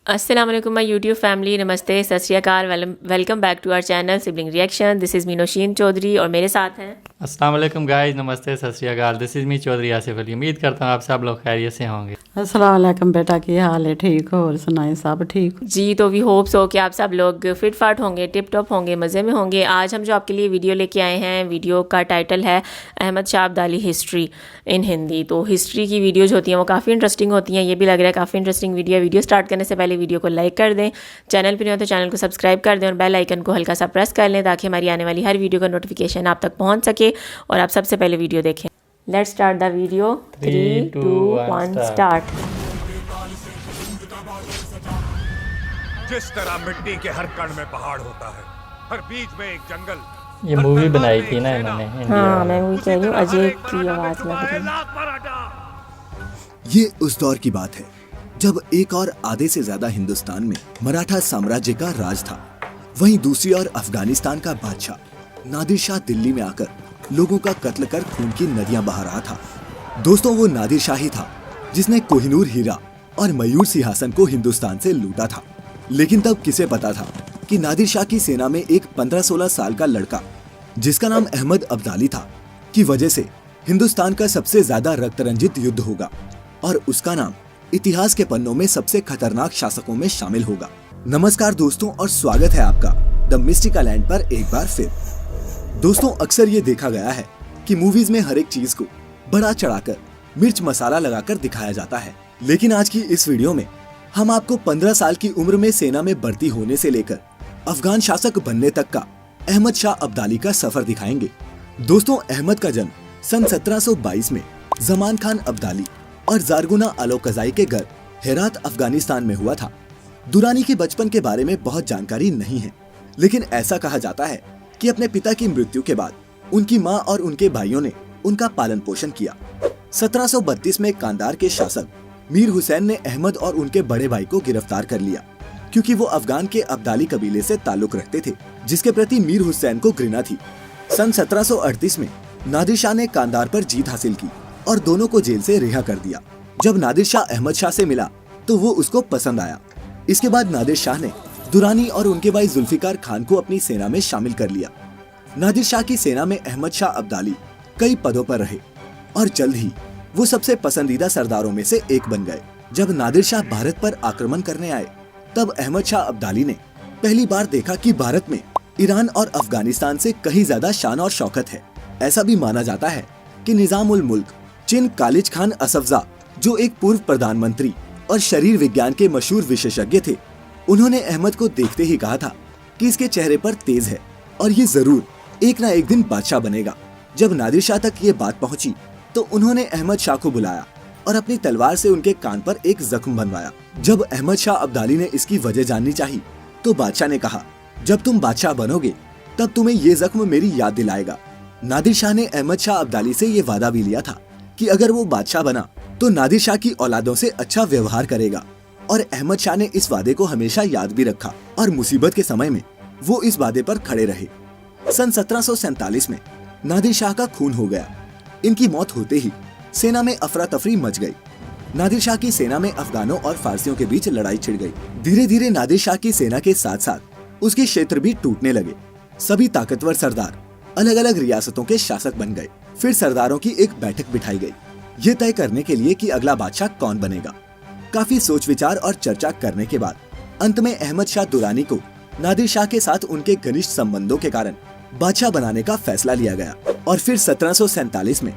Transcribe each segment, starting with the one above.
अस्सलाम वालेकुम my YouTube family, नमस्ते, सत श्री अकाल, welcome back to our channel sibling reaction. This is me Naushin Chaudhary और मेरे साथ हैं अस्सलाम वालेकुम गाइस, नमस्ते, सत श्री अकाल। This is me Chaudhary Asif Ali. उम्मीद करता हूँ आप सब लोग खैरियत से होंगे। अस्सलाम वालेकुम बेटा, की हाल है? ठीक हो? और सुनाए सब ठीक? जी। तो वी होप्स हो कि आप सब लोग फिट फाट होंगे, टिप टॉप होंगे, मज़े में होंगे। आज हम जो आपके लिए वीडियो लेके आए हैं, वीडियो का टाइटल है अहमद शाह अब्दाली हिस्ट्री इन हिंदी। तो हिस्ट्री की वीडियोज़ होती हैं वो काफ़ी इंटरेस्टिंग होती हैं। ये भी लग रहा है काफ़ी इंटरेस्टिंग वीडियो है। वीडियो स्टार्ट करने से पहले वीडियो को लाइक कर दें, चैनल पर नहीं हो तो चैनल को सब्सक्राइब कर दें और बेल आइकन को हल्का सा प्रेस कर लें ताकि हमारी आने वाली हर वीडियो का नोटिफिकेशन आप तक पहुँच सके और आप सबसे पहले वीडियो देखें। Let's start the video. 3, 2, 1 start. जिस तरह मिट्टी के हर कण में पहाड़ होता है, हर बीच में एक जंगल। ये मूवी बनाई थी ना इन्होंने इंडिया हाँ, में। मैं वही कह रही हूँ, अजय की आवाज़ लग रही है। ये उस दौर की बात है जब एक और आधे से ज्यादा हिंदुस्तान में मराठा साम्राज्य का राज था। वहीं दूसरी ओर अफगानिस्तान का बादशाह नादिर शाह दिल्ली में आकर लोगों का कत्ल कर खून की नदियां बहा रहा था। दोस्तों, वो नादिर शाह ही था जिसने कोहिनूर हीरा और मयूर सिंहासन को हिंदुस्तान से लूटा था। लेकिन तब किसे पता था कि नादिर शाह की सेना में एक 15-16 साल का लड़का जिसका नाम अहमद अब्दाली था की वजह से हिंदुस्तान का सबसे ज्यादा रक्तरंजित युद्ध होगा और उसका नाम इतिहास के पन्नों में सबसे खतरनाक शासकों में शामिल होगा। नमस्कार दोस्तों और स्वागत है आपका द मिस्टिकल लैंड पर एक बार फिर। दोस्तों, अक्सर ये देखा गया है कि मूवीज में हर एक चीज को बड़ा चढ़ाकर मिर्च मसाला लगाकर दिखाया जाता है, लेकिन आज की इस वीडियो में हम आपको 15 साल की उम्र में सेना में भर्ती होने से लेकर अफगान शासक बनने तक का अहमद शाह अब्दाली का सफर दिखाएंगे। दोस्तों, अहमद का जन्म सन 1722 में जमान खान अब्दाली और जारगुना अलोकज़ाई के घर हेरात अफगानिस्तान में हुआ था। दुरानी के बचपन के बारे में बहुत जानकारी नहीं है, लेकिन ऐसा कहा जाता है कि अपने पिता की मृत्यु के बाद उनकी मां और उनके भाइयों ने उनका पालन पोषण किया। 1732 में कांदार के शासक मीर हुसैन ने अहमद और उनके बड़े भाई को गिरफ्तार कर लिया क्योंकि वो अफगान के अब्दाली कबीले से ताल्लुक रखते थे, जिसके प्रति मीर हुसैन को घृणा थी। सन 1738 में नादिर शाह ने कांदार पर जीत हासिल की और दोनों को जेल से रिहा कर दिया। जब नादिर शाह अहमद शाह से मिला तो वो उसको पसंद आया। इसके बाद नादिर शाह ने दुरानी और उनके भाई जुल्फिकार खान को अपनी सेना में शामिल कर लिया। नादिर शाह की सेना में अहमद शाह अब्दाली कई पदों पर रहे और जल्द ही वो सबसे पसंदीदा सरदारों में से एक बन गए। जब नादिर शाह भारत पर आक्रमण करने आए तब अहमद शाह अब्दाली ने पहली बार देखा कि भारत में ईरान और अफगानिस्तान से कहीं ज्यादा शान और शौकत है। ऐसा भी माना जाता है कि निजाम उल मुल्क चिन कालिज खान असफजा, जो एक पूर्व प्रधानमंत्री और शरीर विज्ञान के मशहूर विशेषज्ञ थे, उन्होंने अहमद को देखते ही कहा था कि इसके चेहरे पर तेज है और ये जरूर एक ना एक दिन बादशाह बनेगा। जब नादिर शाह तक ये बात पहुंची तो उन्होंने अहमद शाह को बुलाया और अपनी तलवार से उनके कान पर एक जख्म बनवाया। जब अहमद शाह अब्दाली ने इसकी वजह जाननी चाहिए तो बादशाह ने कहा, जब तुम बादशाह बनोगे तब तुम्हें ये जख्म मेरी याद दिलाएगा। नादिर शाह ने अहमद शाह अब्दाली से ये वादा भी लिया था कि अगर वो बादशाह बना तो नादिर शाह की औलादों से अच्छा व्यवहार करेगा, और अहमद शाह ने इस वादे को हमेशा याद भी रखा और मुसीबत के समय में वो इस वादे पर खड़े रहे। सन 1747 में नादिर शाह का खून हो गया। इनकी मौत होते ही सेना में अफरा तफरी मच गई। नादिर शाह की सेना में अफगानों और फारसियों के बीच लड़ाई छिड़ गई। धीरे धीरे नादिर शाह की सेना के साथ साथ उसके क्षेत्र भी टूटने लगे। सभी ताकतवर सरदार अलग अलग रियासतों के शासक बन गए। फिर सरदारों की एक बैठक बिठाई गई, ये तय करने के लिए कि अगला बादशाह कौन बनेगा। काफी सोच विचार और चर्चा करने के बाद अंत में अहमद शाह दुरानी को नादिर शाह के साथ उनके घनिष्ठ संबंधों के कारण बादशाह बनाने का फैसला लिया गया और फिर 1747 में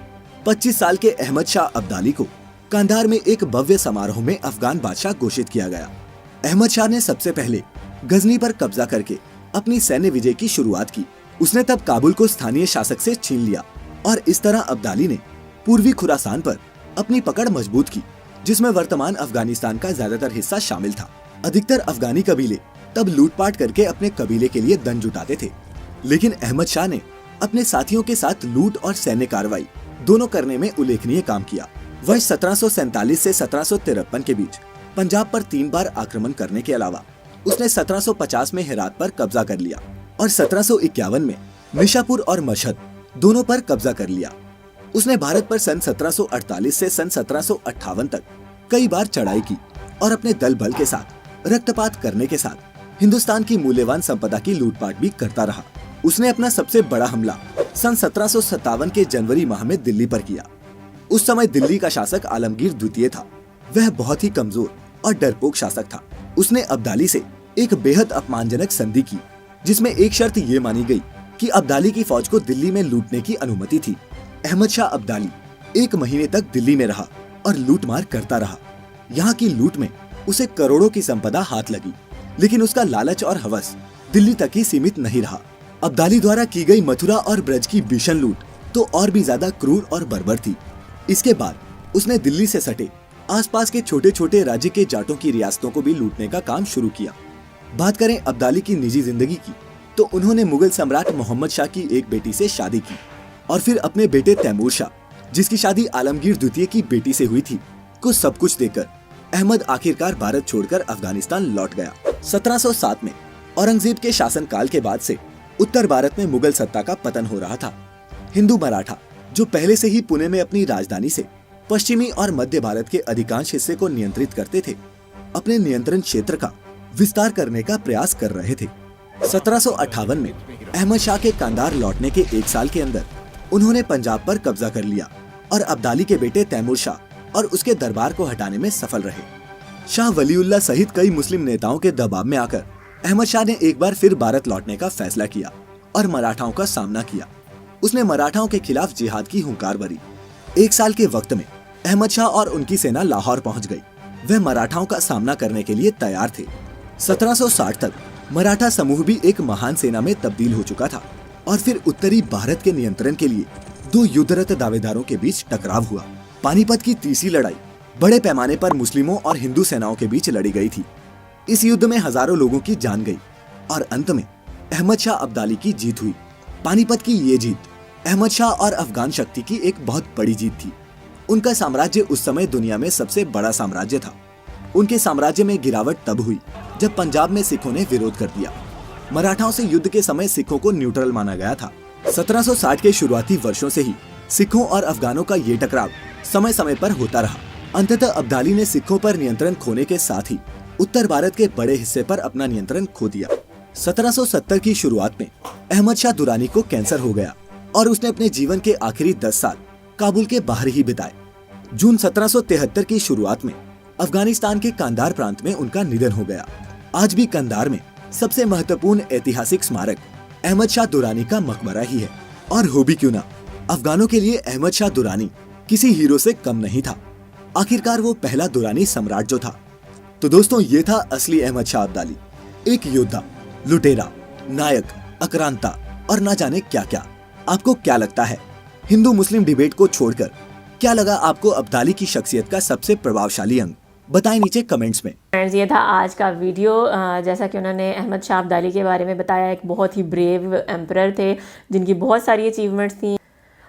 25 साल के अहमद शाह अब्दाली को कांधार में एक भव्य समारोह में अफगान बादशाह घोषित किया गया। अहमद शाह ने सबसे पहले गजनी पर कब्जा करके अपनी सैन्य विजय की शुरुआत की। उसने तब काबुल को स्थानीय शासक से छीन लिया और इस तरह अब्दाली ने पूर्वी खुरासान पर अपनी पकड़ मजबूत की, जिसमें वर्तमान अफगानिस्तान का ज्यादातर हिस्सा शामिल था। अधिकतर अफगानी कबीले तब लूटपाट करके अपने कबीले के लिए धन जुटाते थे, लेकिन अहमद शाह ने अपने साथियों के साथ लूट और सैन्य कार्रवाई दोनों करने में उल्लेखनीय काम किया। वर्ष 1747 से 1753 के बीच पंजाब पर 3 बार आक्रमण करने के अलावा उसने 1750 में हेरात पर कब्जा कर लिया और 1751 में निशापुर और मशहद दोनों पर कब्जा कर लिया। उसने भारत पर सन 1748 से सन 1758 तक कई बार चढ़ाई की और अपने दल बल के साथ रक्तपात करने के साथ हिंदुस्तान की मूल्यवान संपदा की लूटपाट भी करता रहा। उसने अपना सबसे बड़ा हमला सन 1757 के जनवरी माह में दिल्ली पर किया। उस समय दिल्ली का शासक आलमगीर द्वितीय था। वह बहुत ही कमजोर और डरपोक शासक था। उसने अब्दाली से एक बेहद अपमानजनक संधि की, जिसमें एक शर्त ये मानी गई कि अब्दाली की फौज को दिल्ली में लूटने की अनुमति थी। अहमद शाह अब्दाली 1 महीने तक दिल्ली में रहा और लूटमार करता रहा। यहाँ की लूट में उसे करोड़ों की संपदा हाथ लगी, लेकिन उसका लालच और हवस दिल्ली तक ही सीमित नहीं रहा। अब्दाली द्वारा की गई मथुरा और ब्रज की भीषण लूट तो और भी ज्यादा क्रूर और बर्बर थी। इसके बाद उसने दिल्ली से सटे आसपास के छोटे छोटे राज्य के जाटों की रियासतों को भी लूटने का काम शुरू किया। बात करें अब्दाली की निजी जिंदगी की, तो उन्होंने मुगल सम्राट मोहम्मद शाह की एक बेटी से शादी की और फिर अपने बेटे तैमूर शाह, जिसकी शादी आलमगीर द्वितीय की बेटी से हुई थी, को सब कुछ देकर अहमद आखिरकार भारत छोड़कर अफगानिस्तान लौट गया। 1707 में औरंगजेब के शासनकाल के बाद से उत्तर भारत में मुगल सत्ता का पतन हो रहा था। हिंदू मराठा, जो पहले से ही पुणे में अपनी राजधानी से पश्चिमी और मध्य भारत के अधिकांश हिस्से को नियंत्रित करते थे, अपने नियंत्रण क्षेत्र का विस्तार करने का प्रयास कर रहे थे। 1758 में अहमद शाह के कांधार लौटने के 1 साल के अंदर उन्होंने पंजाब पर कब्जा कर लिया और अब्दाली के बेटे तैमूर शाह और उसके दरबार को हटाने में सफल रहे। शाह वलीउल्लाह सहित कई मुस्लिम नेताओं के दबाव में आकर अहमद शाह ने एक बार फिर भारत लौटने का फैसला किया और मराठाओं का सामना किया। उसने मराठाओं के खिलाफ जिहाद की हुंकार भरी। 1 साल के वक्त में अहमद शाह और उनकी सेना लाहौर पहुंच गई। वह मराठाओं का सामना करने के लिए तैयार थे। 1760 तक मराठा समूह भी एक महान सेना में तब्दील हो चुका था और फिर उत्तरी भारत के नियंत्रण के लिए 2 युद्धरत दावेदारों के बीच टकराव हुआ। पानीपत की तीसरी लड़ाई बड़े पैमाने पर मुस्लिमों और हिंदू सेनाओं के बीच लड़ी गई थी। इस युद्ध में हजारों लोगों की जान गई और अंत में अहमद शाह अब्दाली की जीत हुई। पानीपत की ये जीत अहमद शाह और अफगान शक्ति की एक बहुत बड़ी जीत थी। उनका साम्राज्य उस समय दुनिया में सबसे बड़ा साम्राज्य था। उनके साम्राज्य में गिरावट तब हुई जब पंजाब में सिखों ने विरोध कर दिया। मराठाओं से युद्ध के समय सिखों को न्यूट्रल माना गया था। 1760 के शुरुआती वर्षों से ही सिखों और अफगानों का ये टकराव समय समय पर होता रहा। अंततः अब्दाली ने सिखों पर नियंत्रण खोने के साथ ही उत्तर भारत के बड़े हिस्से पर अपना नियंत्रण खो दिया। 1770 की शुरुआत में अहमद शाह दुरानी को कैंसर हो गया और उसने अपने जीवन के आखिरी 10 साल काबुल के बाहर ही बिताए। जून 1773 की शुरुआत में अफगानिस्तान के कांधार प्रांत में उनका निधन हो गया। आज भी कंधार में सबसे महत्वपूर्ण ऐतिहासिक स्मारक अहमद शाह दुरानी का मकबरा ही है। और हो भी क्यों ना, अफगानों के लिए अहमद शाह दुरानी किसी हीरो से कम नहीं था। आखिरकार वो पहला दुरानी सम्राट जो था। तो दोस्तों, ये था असली अहमद शाह अब्दाली, एक योद्धा, लुटेरा, नायक, आक्रांता और ना जाने क्या क्या। आपको क्या लगता है, हिंदू मुस्लिम डिबेट को छोड़कर क्या लगा आपको अब्दाली की शख्सियत का सबसे प्रभावशाली अंग? बताएं नीचे कमेंट्स में। फ्रेंड्स, ये था आज का वीडियो। जैसा कि उन्होंने अहमद शाह अब्दाली के बारे में बताया, एक बहुत ही ब्रेव एम्परर थे जिनकी बहुत सारी अचीवमेंट्स थी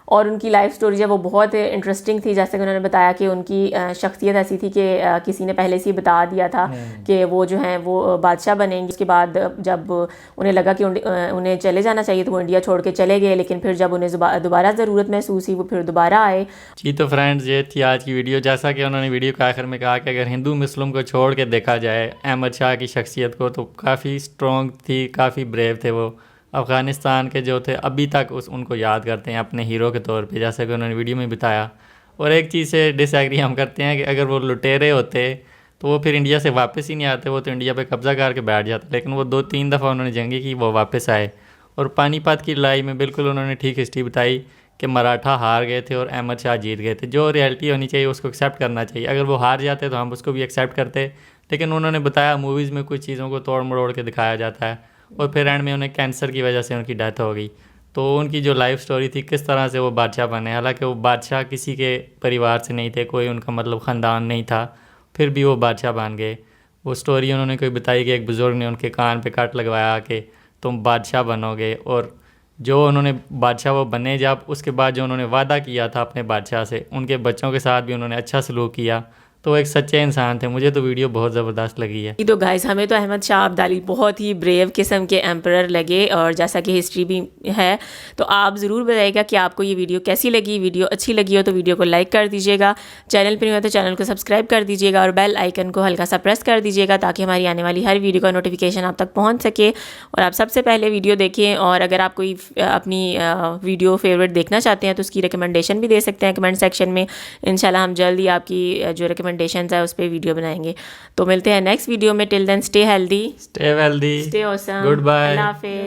और उनकी लाइफ स्टोरी जो वो बहुत इंटरेस्टिंग थी। जैसे कि उन्होंने बताया कि उनकी शख्सियत ऐसी थी कि किसी ने पहले से ही बता दिया था कि वो जो हैं वो बादशाह बनेंगे। उसके बाद जब उन्हें लगा कि उन्हें चले जाना चाहिए तो वो इंडिया छोड़ के चले गए, लेकिन फिर जब उन्हें दोबारा ज़रूरत महसूस हुई वो फिर दोबारा आए। जी तो फ्रेंड्स, ये थी आज की वीडियो। जैसा कि उन्होंने वीडियो के आखिर में कहा कि अगर हिंदू मुस्लिम को छोड़ के देखा जाए अहमद शाह की शख्सियत को, तो काफ़ी स्ट्रॉन्ग थी, काफ़ी ब्रेव थे वो। अफ़गानिस्तान के जो थे अभी तक उनको याद करते हैं अपने हीरो के तौर पे, जैसे कि उन्होंने वीडियो में बताया। और एक चीज़ से डिसएग्री हम करते हैं कि अगर वो लुटेरे होते तो वो फिर इंडिया से वापस ही नहीं आते, वो तो इंडिया पे कब्ज़ा करके बैठ जाते। लेकिन वो 2-3 दफ़ा उन्होंने जंगी की, वो वापस आए। और पानीपत की लड़ाई में बिल्कुल उन्होंने ठीक हिस्ट्री बताई कि मराठा हार गए थे और अहमद शाह जीत गए थे। जो रियलिटी होनी चाहिए उसको एक्सेप्ट करना चाहिए। अगर वो हार जाते तो हम उसको भी एक्सेप्ट करते, लेकिन उन्होंने बताया मूवीज़ में कुछ चीज़ों को तोड़ मरोड़ के दिखाया जाता है और फिर एंड में उन्हें कैंसर की वजह से उनकी डेथ हो गई। तो उनकी जो लाइफ स्टोरी थी, किस तरह से वो बादशाह बने, हालांकि वो बादशाह किसी के परिवार से नहीं थे, कोई उनका मतलब ख़ानदान नहीं था, फिर भी वो बादशाह बन गए। वो स्टोरी उन्होंने कोई बताई कि एक बुज़ुर्ग ने उनके कान पे कट लगवाया कि तुम बादशाह बनोगे, और जो उन्होंने बादशाह वो बने जब, उसके बाद जो उन्होंने वादा किया था अपने बादशाह से, उनके बच्चों के साथ भी उन्होंने अच्छा सलूक किया। तो एक सच्चे इंसान थे। मुझे तो वीडियो बहुत ज़बरदस्त लगी है। तो गाइस हमें तो अहमद शाह अब्दाली बहुत ही ब्रेव किस्म के एम्परर लगे, और जैसा कि हिस्ट्री भी है तो आप ज़रूर बताइएगा कि आपको ये वीडियो कैसी लगी। वीडियो अच्छी लगी हो तो वीडियो को लाइक कर दीजिएगा, चैनल पर नहीं हो तो चैनल को सब्सक्राइब कर दीजिएगा और बेल आइकन को हल्का सा प्रेस कर दीजिएगा ताकि हमारी आने वाली हर वीडियो का नोटिफिकेशन आप तक पहुँच सके और आप सबसे पहले वीडियो देखें। और अगर आप कोई अपनी वीडियो फेवरेट देखना चाहते हैं तो उसकी रिकमेंडेशन भी दे सकते हैं कमेंट सेक्शन में। इंशाल्लाह हम जल्द ही आपकी जो रिकमेंडेशंस है उस पर वीडियो बनाएंगे। तो मिलते हैं नेक्स्ट वीडियो में। Till then stay healthy, stay wealthy, stay awesome, goodbye. अल्लाह हाफिज़।